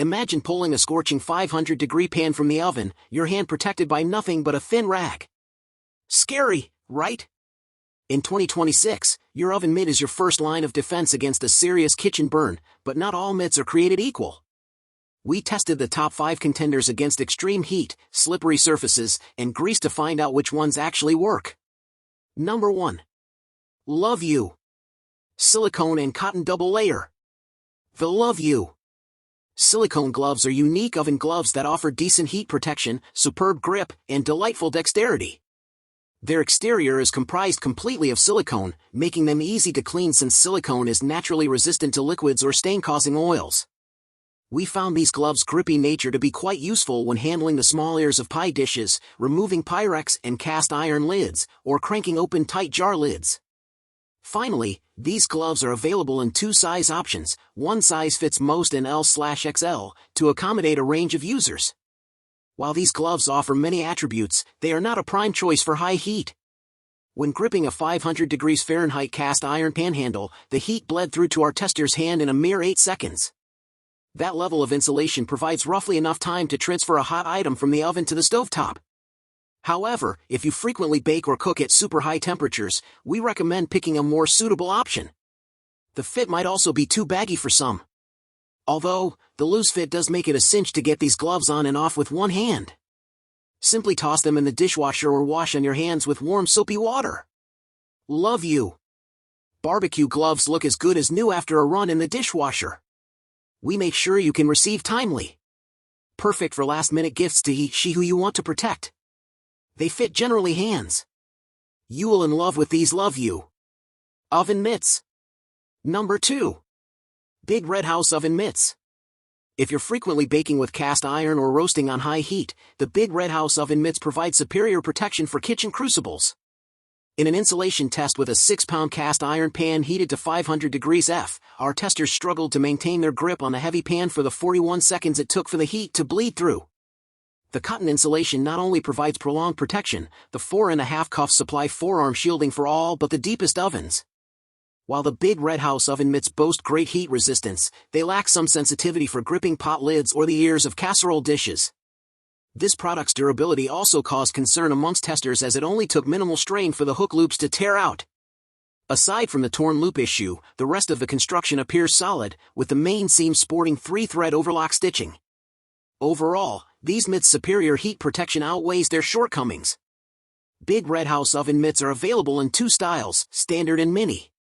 Imagine pulling a scorching 500-degree pan from the oven, your hand protected by nothing but a thin rag. Scary, right? In 2026, your oven mitt is your first line of defense against a serious kitchen burn, but not all mitts are created equal. We tested the top 5 contenders against extreme heat, slippery surfaces, and grease to find out which ones actually work. Number 1. LoveU. Silicone and cotton double layer. The LoveU silicone gloves are unique oven gloves that offer decent heat protection, superb grip, and delightful dexterity. Their exterior is comprised completely of silicone, making them easy to clean since silicone is naturally resistant to liquids or stain-causing oils. We found these gloves' grippy nature to be quite useful when handling the small ears of pie dishes, removing Pyrex and cast iron lids, or cranking open tight jar lids. Finally, these gloves are available in 2 size options. One size fits most in L/XL, to accommodate a range of users. While these gloves offer many attributes, they are not a prime choice for high heat. When gripping a 500 degrees Fahrenheit cast iron pan handle, the heat bled through to our tester's hand in a mere 8 seconds. That level of insulation provides roughly enough time to transfer a hot item from the oven to the stovetop. However, if you frequently bake or cook at super high temperatures, we recommend picking a more suitable option. The fit might also be too baggy for some. Although, the loose fit does make it a cinch to get these gloves on and off with one hand. Simply toss them in the dishwasher or wash on your hands with warm soapy water. LoveU barbecue gloves look as good as new after a run in the dishwasher. We make sure you can receive timely. Perfect for last-minute gifts to he who you want to protect. They fit generally hands. You will in love with these LoveU oven mitts. Number 2. Big Red House oven mitts. If you're frequently baking with cast iron or roasting on high heat, the Big Red House oven mitts provide superior protection for kitchen crucibles. In an insulation test with a 6-pound cast iron pan heated to 500 degrees F, our testers struggled to maintain their grip on the heavy pan for the 41 seconds it took for the heat to bleed through. The cotton insulation not only provides prolonged protection, the 4.5 cuffs supply forearm shielding for all but the deepest ovens. While the Big Red House oven mitts boast great heat resistance, they lack some sensitivity for gripping pot lids or the ears of casserole dishes. This product's durability also caused concern amongst testers as it only took minimal strain for the hook loops to tear out. Aside from the torn loop issue, the rest of the construction appears solid, with the main seam sporting 3-thread overlock stitching. Overall, these mitts' superior heat protection outweighs their shortcomings. Big Red House oven mitts are available in 2 styles, standard and mini.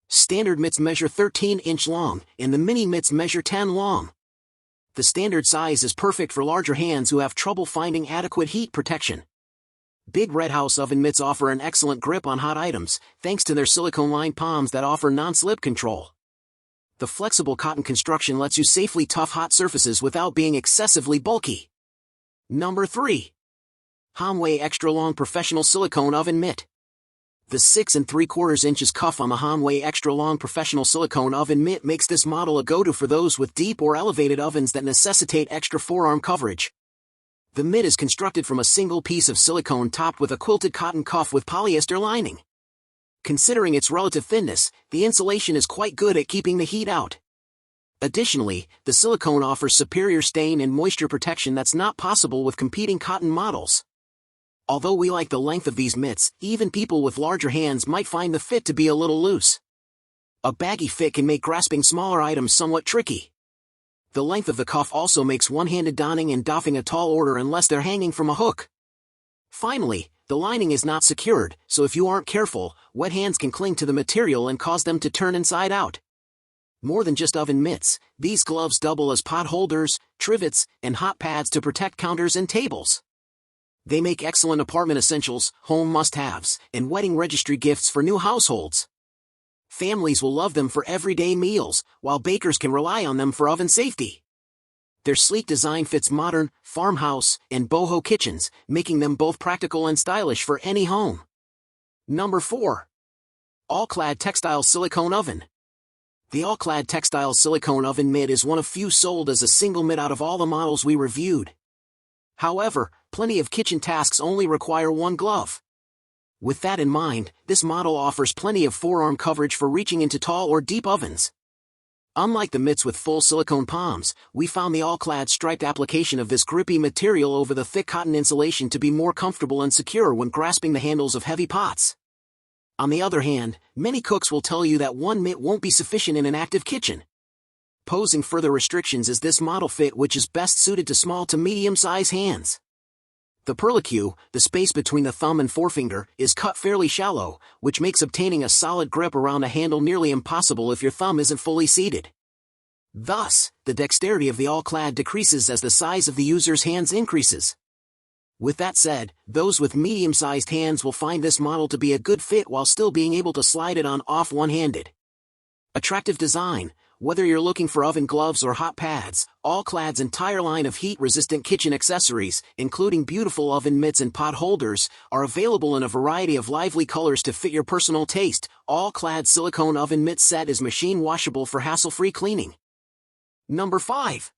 Standard mitts measure 13-inch long, and the mini mitts measure 10 long. The standard size is perfect for larger hands who have trouble finding adequate heat protection. Big Red House oven mitts offer an excellent grip on hot items, thanks to their silicone-lined palms that offer non-slip control. The flexible cotton construction lets you safely tough hot surfaces without being excessively bulky. Number 3. HOMWE Extra Long Professional Silicone Oven Mitt. The 6 3/4 inches cuff on the HOMWE Extra Long Professional Silicone Oven Mitt makes this model a go-to for those with deep or elevated ovens that necessitate extra forearm coverage. The mitt is constructed from a single piece of silicone topped with a quilted cotton cuff with polyester lining. Considering its relative thinness, the insulation is quite good at keeping the heat out. Additionally, the silicone offers superior stain and moisture protection that's not possible with competing cotton models. Although we like the length of these mitts, even people with larger hands might find the fit to be a little loose. A baggy fit can make grasping smaller items somewhat tricky. The length of the cuff also makes one-handed donning and doffing a tall order unless they're hanging from a hook. Finally, the lining is not secured, so if you aren't careful, wet hands can cling to the material and cause them to turn inside out. More than just oven mitts, these gloves double as pot holders, trivets, and hot pads to protect counters and tables. They make excellent apartment essentials, home must-haves, and wedding registry gifts for new households. Families will love them for everyday meals, while bakers can rely on them for oven safety. Their sleek design fits modern, farmhouse, and boho kitchens, making them both practical and stylish for any home. Number 4. All-Clad Textiles Silicone Oven. The All-Clad Textiles Silicone Oven Mitt is one of few sold as a single mitt out of all the models we reviewed. However, plenty of kitchen tasks only require one glove. With that in mind, this model offers plenty of forearm coverage for reaching into tall or deep ovens. Unlike the mitts with full silicone palms, we found the All-Clad striped application of this grippy material over the thick cotton insulation to be more comfortable and secure when grasping the handles of heavy pots. On the other hand, many cooks will tell you that one mitt won't be sufficient in an active kitchen. Posing further restrictions is this model fit, which is best suited to small to medium-sized hands. The perlicue, the space between the thumb and forefinger, is cut fairly shallow, which makes obtaining a solid grip around a handle nearly impossible if your thumb isn't fully seated. Thus, the dexterity of the All-Clad decreases as the size of the user's hands increases. With that said, those with medium-sized hands will find this model to be a good fit while still being able to slide it on off one-handed. Attractive design. Whether you're looking for oven gloves or hot pads, All-Clad's entire line of heat-resistant kitchen accessories, including beautiful oven mitts and pot holders, are available in a variety of lively colors to fit your personal taste. All-Clad silicone oven mitt set is machine washable for hassle-free cleaning. Number 5.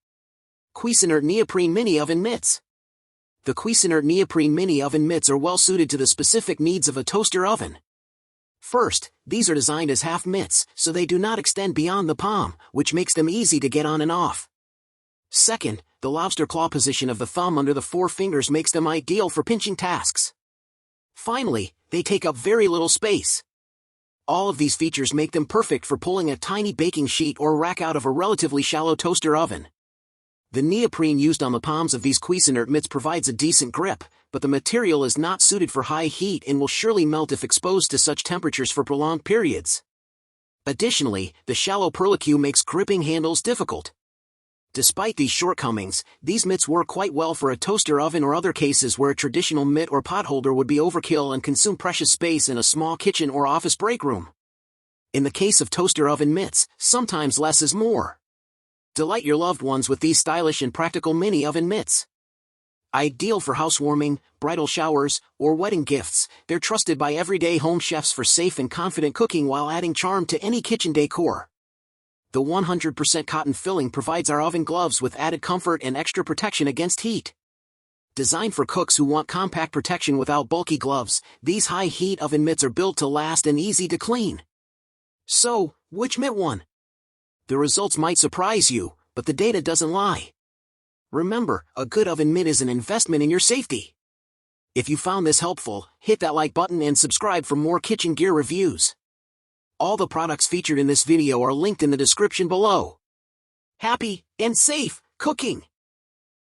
Cuisinart Neoprene Mini Oven Mitts. The Cuisinart Neoprene Mini Oven Mitts are well suited to the specific needs of a toaster oven. First, these are designed as half mitts, so they do not extend beyond the palm, which makes them easy to get on and off. Second, the lobster claw position of the thumb under the four fingers makes them ideal for pinching tasks. Finally, they take up very little space. All of these features make them perfect for pulling a tiny baking sheet or rack out of a relatively shallow toaster oven. The neoprene used on the palms of these Cuisinart mitts provides a decent grip, but the material is not suited for high heat and will surely melt if exposed to such temperatures for prolonged periods. Additionally, the shallow perlicue makes gripping handles difficult. Despite these shortcomings, these mitts work quite well for a toaster oven or other cases where a traditional mitt or pot holder would be overkill and consume precious space in a small kitchen or office break room. In the case of toaster oven mitts, sometimes less is more. Delight your loved ones with these stylish and practical mini oven mitts. Ideal for housewarming, bridal showers, or wedding gifts, they're trusted by everyday home chefs for safe and confident cooking while adding charm to any kitchen decor. The 100% cotton filling provides our oven gloves with added comfort and extra protection against heat. Designed for cooks who want compact protection without bulky gloves, these high-heat oven mitts are built to last and easy to clean. So, which mitt won? The results might surprise you, but the data doesn't lie. Remember, a good oven mitt is an investment in your safety. If you found this helpful, hit that like button and subscribe for more kitchen gear reviews. All the products featured in this video are linked in the description below. Happy and safe cooking!